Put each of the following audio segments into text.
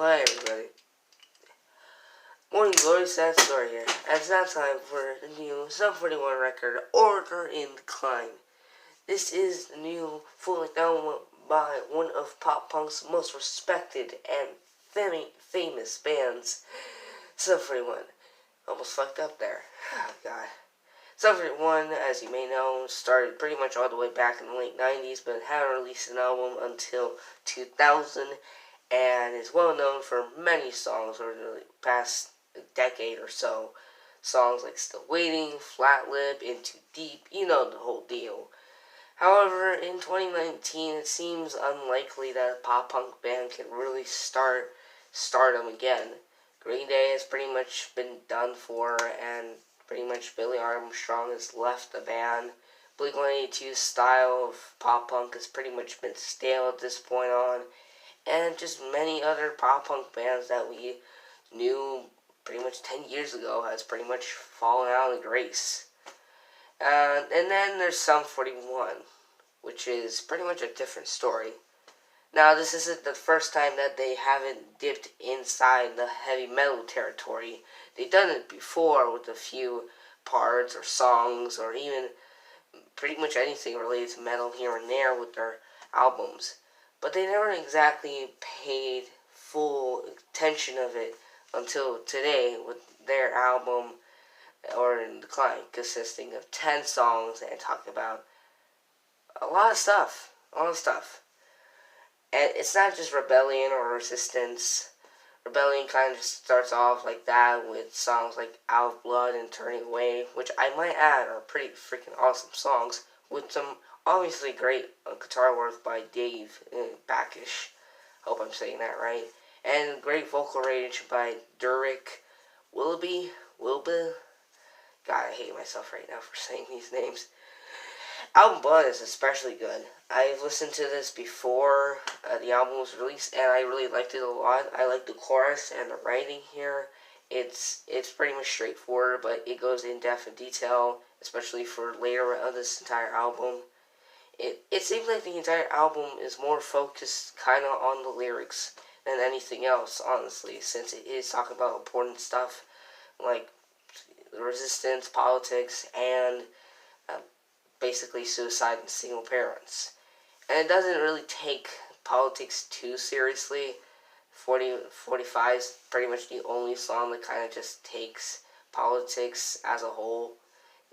hi everybody. Morning Glory, Sad Story here. And it's now time for the new Sum 41 record, Order in Decline. This is the new full-length album by one of pop punk's most respected and famous bands, Sum 41. Almost fucked up there. Oh god. Sum 41, as you may know, started pretty much all the way back in the late 90s, but haven't released an album until 2000, and is well known for many songs over the past decade or so. Songs like Still Waiting, Flat Lip, In Too Deep, you know the whole deal. However, in 2019, it seems unlikely that a pop punk band can really stardom again. Green Day has pretty much been done for, and pretty much Billy Armstrong has left the band. Blink-182's style of pop punk has pretty much been stale at this point on, and just many other pop punk bands that we knew pretty much 10 years ago has pretty much fallen out of grace. And then there's Sum 41, which is pretty much a different story. Now, this isn't the first time that they haven't dipped inside the heavy metal territory. They've done it before with a few parts or songs or even pretty much anything related to metal here and there with their albums. But they never exactly paid full attention of it until today with their album Order in Decline, consisting of 10 songs and talking about a lot of stuff. And it's not just rebellion or resistance. Rebellion kind of just starts off like that with songs like Out of Blood and Turning Away, which I might add are pretty freaking awesome songs with some obviously great guitar work by Dave Backish. Hope I'm saying that right. And great vocal range by Derek Willoughby. God, I hate myself right now for saying these names. Album Blood is especially good. I've listened to this before the album was released, and I really liked it a lot. I like the chorus and the writing here. It's pretty much straightforward, but it goes in depth in detail, especially for later of this entire album. It seems like the entire album is more focused kind of on the lyrics than anything else, honestly, since it is talking about important stuff like resistance, politics, and basically suicide and single parents. And it doesn't really take politics too seriously. 45 is pretty much the only song that kind of just takes politics as a whole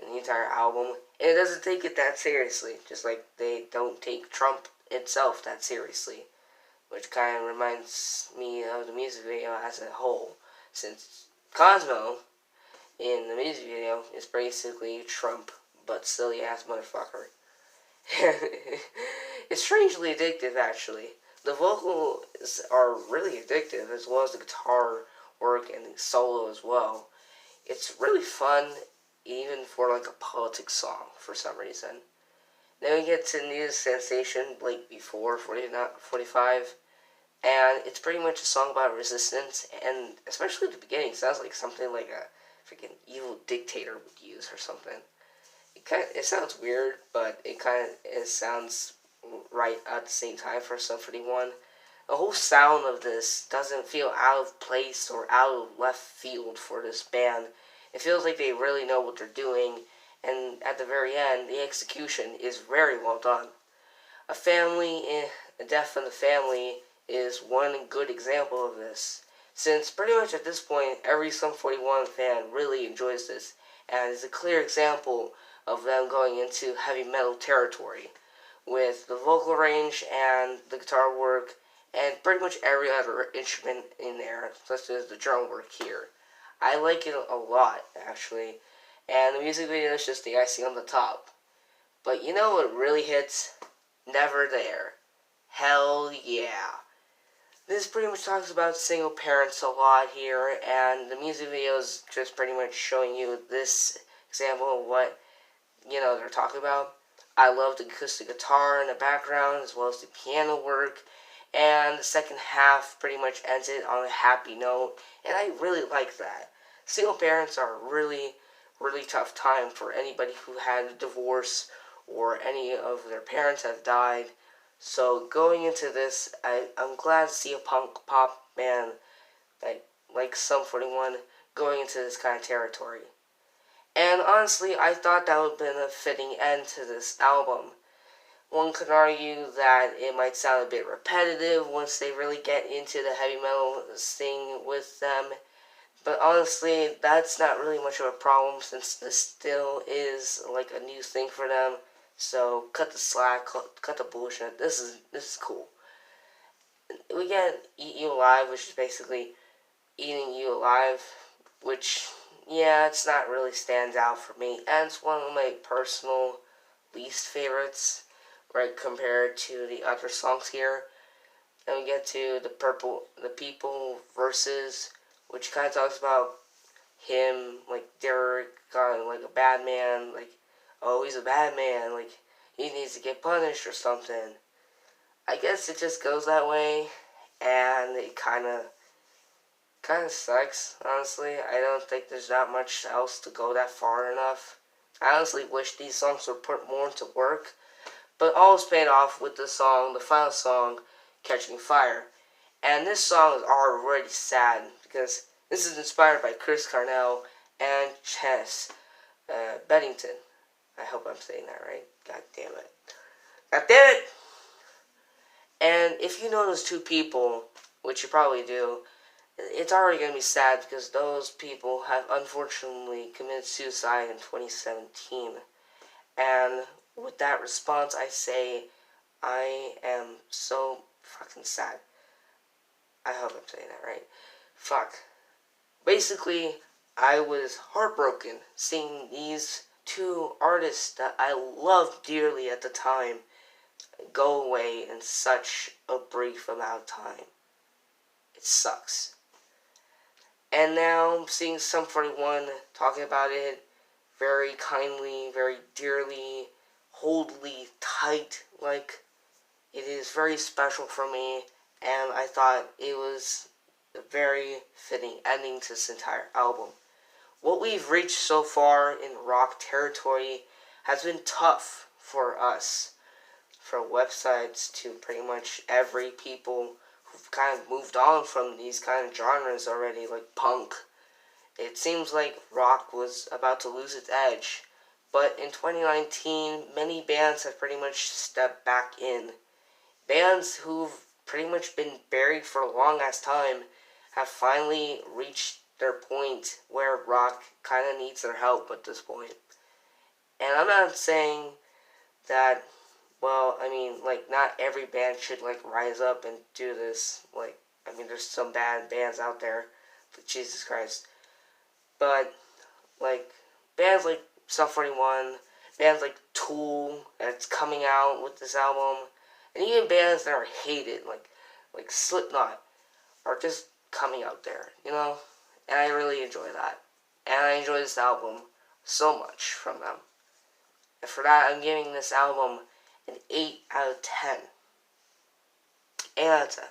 in the entire album. And it doesn't take it that seriously, just like they don't take Trump itself that seriously, which kind of reminds me of the music video as a whole, since Cosmo in the music video is basically Trump, but silly ass motherfucker. It's strangely addictive, actually. The vocals are really addictive, as well as the guitar work and the solo as well. It's really fun, even for like a politics song for some reason. Then we get to New Sensation, Blake Before 45, and it's pretty much a song about resistance, and especially at the beginning, it sounds like something like a freaking evil dictator would use or something. It sounds weird, but it sounds right at the same time for Sum 41. The whole sound of this doesn't feel out of place or out of left field for this band. It feels like they really know what they're doing, and at the very end, the execution is very well done. A death in the family is one good example of this, since pretty much at this point, every Sum 41 fan really enjoys this, and is a clear example of them going into heavy metal territory, with the vocal range and the guitar work, and pretty much every other instrument in there, such as the drum work here. I like it a lot, actually, and the music video is just the icing on the top. But you know what really hits? Never There. Hell yeah. This pretty much talks about single parents a lot here, and the music video is just pretty much showing you this example of what, they're talking about. I love the acoustic guitar in the background, as well as the piano work, and the second half pretty much ends it on a happy note, and I really like that. Single parents are a really, really tough time for anybody who had a divorce or any of their parents have died. So going into this, I'm glad to see a punk pop band like Sum 41 going into this kind of territory. And honestly, I thought that would have been a fitting end to this album. One could argue that it might sound a bit repetitive once they really get into the heavy metal thing with them. But honestly, that's not really much of a problem since this still is like a new thing for them. So cut the slack, cut the bullshit. This is cool. We get Eat You Alive, which is basically eating you alive, which, yeah, it's not really stands out for me. And it's one of my personal least favorites, right, compared to the other songs here. Then we get to the People versus, which kind of talks about him, like Derek got like a bad man, like, oh, he's a bad man, like he needs to get punished or something. I guess it just goes that way, and it kind of sucks, honestly. I don't think there's not much else to go that far enough. I honestly wish these songs were put more into work, but all is paid off with the final song, Catching Fire. And this song is already sad because this is inspired by Chris Cornell and Chess Bennington. I hope I'm saying that right. God damn it. God damn it! And if you know those two people, which you probably do, it's already going to be sad because those people have unfortunately committed suicide in 2017. And with that response, I say I am so fucking sad. I hope I'm saying that right. Fuck. Basically, I was heartbroken seeing these two artists that I loved dearly at the time go away in such a brief amount of time. It sucks. And now I'm seeing Sum 41 talking about it very kindly, very dearly, holdly, tight, like it is very special for me, and I thought it was a very fitting ending to this entire album. What we've reached so far in rock territory has been tough for us, for websites to pretty much every people who've kind of moved on from these kind of genres already, like punk. It seems like rock was about to lose its edge, but in 2019, many bands have pretty much stepped back in. Bands who've pretty much been buried for a long ass time have finally reached their point where rock kind of needs their help at this point. And I'm not saying that, well, I mean, like, not every band should, like, rise up and do this. Like, I mean, there's some bad bands out there, but Jesus Christ. But, like, bands like Sum 41, bands like Tool, that's coming out with this album, and even bands that are hated, like Slipknot, are just coming out there, you know? And I really enjoy that. And I enjoy this album so much from them. And for that, I'm giving this album an 8 out of 10. 8 out of 10.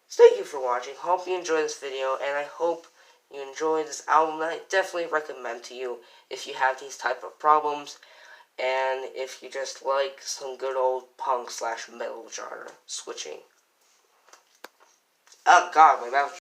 So thank you for watching. Hope you enjoyed this video, and I hope you enjoyed this album that I definitely recommend to you if you have these type of problems, and if you just like some good old punk / metal genre switching. Oh god, my mouth